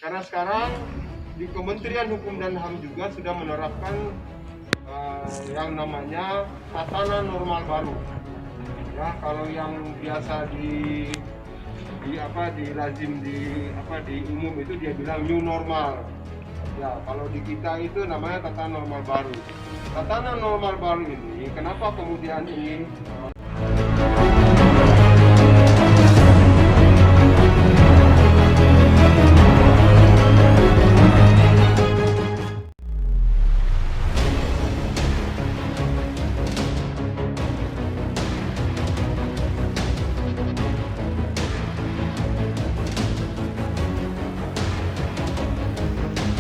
Karena sekarang di Kementerian Hukum dan HAM juga sudah menerapkan yang namanya tatanan normal baru. Ya, kalau yang biasa di lazim di umum itu dia bilang new normal. Ya, kalau di kita itu namanya tatanan normal baru. Tatanan normal baru ini kenapa kemudian ini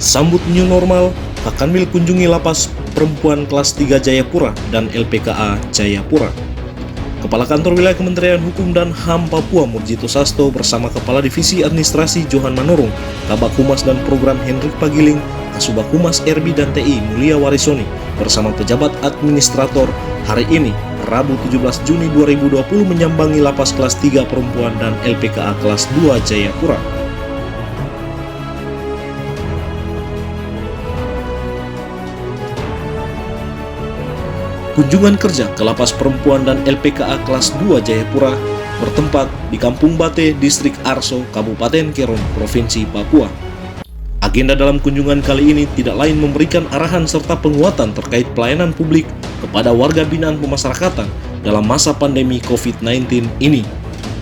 Sambut new normal, Kak Kanwil kunjungi lapas perempuan kelas 3 Jayapura dan LPKA Jayapura. Kepala Kantor Wilayah Kementerian Hukum dan HAM Papua Murjito Sasto bersama Kepala Divisi Administrasi Johan Manurung, Kabak Humas dan Program Hendrik Pagiling, Kasubag Humas RB dan TI Mulia Warisoni bersama pejabat administrator hari ini, Rabu 17 Juni 2020 menyambangi lapas kelas 3 perempuan dan LPKA kelas 2 Jayapura. Kunjungan kerja ke lapas perempuan dan LPKA kelas 2 Jayapura bertempat di Kampung Bate, Distrik Arso, Kabupaten Keron, Provinsi Papua. Agenda dalam kunjungan kali ini tidak lain memberikan arahan serta penguatan terkait pelayanan publik kepada warga binaan pemasyarakatan dalam masa pandemi COVID-19 ini.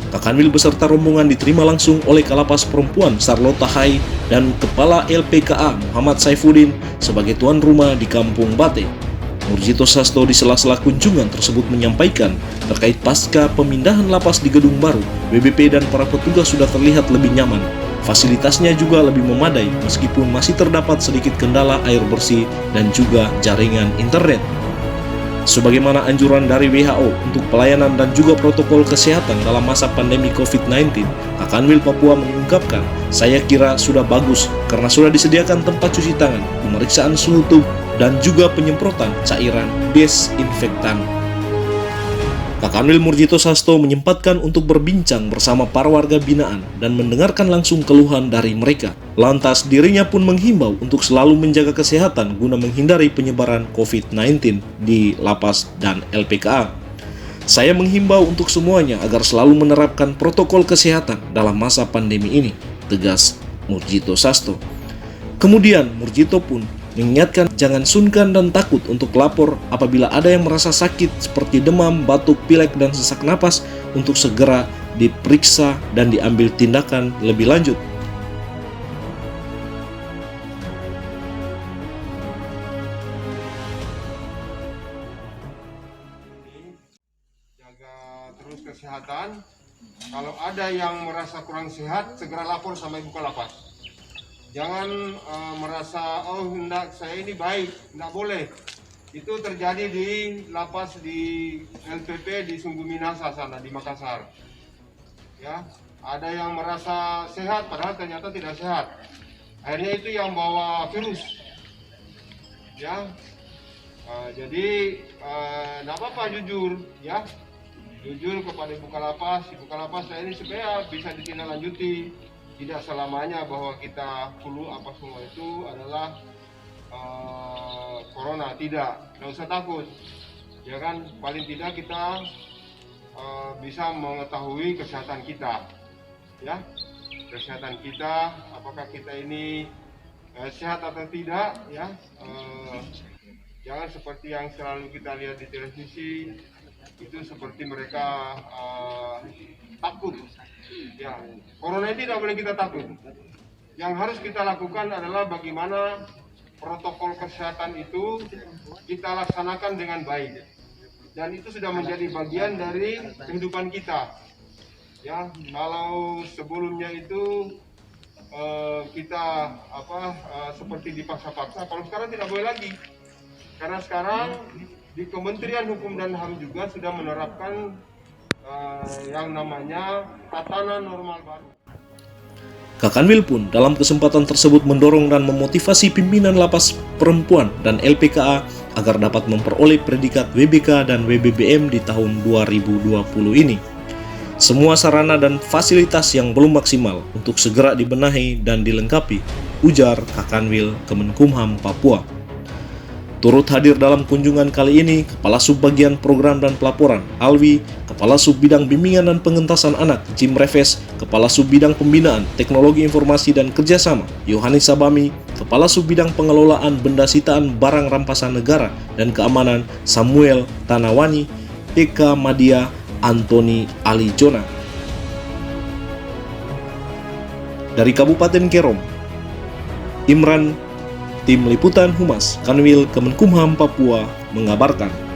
Kak Kanwil beserta rombongan diterima langsung oleh Kalapas Perempuan Sarlota Hai dan Kepala LPKA Muhammad Saifuddin sebagai tuan rumah di Kampung Bate. Murjito Sasto di sela-sela kunjungan tersebut menyampaikan terkait pasca pemindahan lapas di gedung baru, WBP dan para petugas sudah terlihat lebih nyaman. Fasilitasnya juga lebih memadai meskipun masih terdapat sedikit kendala air bersih dan juga jaringan internet. Sebagaimana anjuran dari WHO untuk pelayanan dan juga protokol kesehatan dalam masa pandemi COVID-19, Kak Kanwil Papua mengungkapkan, saya kira sudah bagus karena sudah disediakan tempat cuci tangan, pemeriksaan suhu tubuh, dan juga penyemprotan cairan desinfektan. Kak Kanwil Murjito Sasto menyempatkan untuk berbincang bersama para warga binaan dan mendengarkan langsung keluhan dari mereka. Lantas dirinya pun menghimbau untuk selalu menjaga kesehatan guna menghindari penyebaran COVID-19 di lapas dan LPKA. Saya menghimbau untuk semuanya agar selalu menerapkan protokol kesehatan dalam masa pandemi ini, tegas Murjito Sasto. Kemudian Murjito pun mengingatkan jangan sungkan dan takut untuk lapor apabila ada yang merasa sakit seperti demam, batuk, pilek, dan sesak napas untuk segera diperiksa dan diambil tindakan lebih lanjut. jaga terus kesehatan. Kalau ada yang merasa kurang sehat, segera lapor sama ibu kalapas. Jangan merasa, oh enggak, saya ini baik, enggak boleh. Itu terjadi di lapas di LPP di Sungguh Minasa sana, di Makassar. Ya, ada yang merasa sehat, padahal ternyata tidak sehat. Akhirnya itu yang bawa virus. Ya, jadi enggak apa-apa jujur, ya. Jujur kepada ibu kalapas saya ini supaya bisa ditindaklanjuti. Tidak selamanya bahwa kita flu apa semua itu adalah corona, tidak usah takut, ya kan, paling tidak kita bisa mengetahui kesehatan kita, ya, kesehatan kita, apakah kita ini sehat atau tidak, ya. Jangan seperti yang selalu kita lihat di televisi, itu seperti mereka takut. Ya, corona ini tidak boleh kita takut. Yang harus kita lakukan adalah bagaimana protokol kesehatan itu kita laksanakan dengan baik. Dan itu sudah menjadi bagian dari kehidupan kita. Ya, kalau sebelumnya itu kita seperti dipaksa-paksa, kalau sekarang tidak boleh lagi. Karena sekarang di Kementerian Hukum dan HAM juga sudah menerapkan yang namanya tatanan normal baru. Kak Kanwil pun dalam kesempatan tersebut mendorong dan memotivasi pimpinan lapas perempuan dan LPKA agar dapat memperoleh predikat WBK dan WBBM di tahun 2020 ini. Semua sarana dan fasilitas yang belum maksimal untuk segera dibenahi dan dilengkapi, ujar Kakanwil Kemenkumham Papua. Turut hadir dalam kunjungan kali ini Kepala Subbagian Program dan Pelaporan Alwi, Kepala Subbidang Bimbingan dan Pengentasan Anak Cimreves, Kepala Subbidang Pembinaan Teknologi Informasi dan Kerjasama Yohanes Sabami, Kepala Subbidang Pengelolaan Benda Sitaan Barang Rampasan Negara dan Keamanan Samuel Tanawani, Eka Madia Antoni Alijona. Dari Kabupaten Kerom, Imran, Tim Liputan Humas Kanwil Kemenkumham Papua mengabarkan.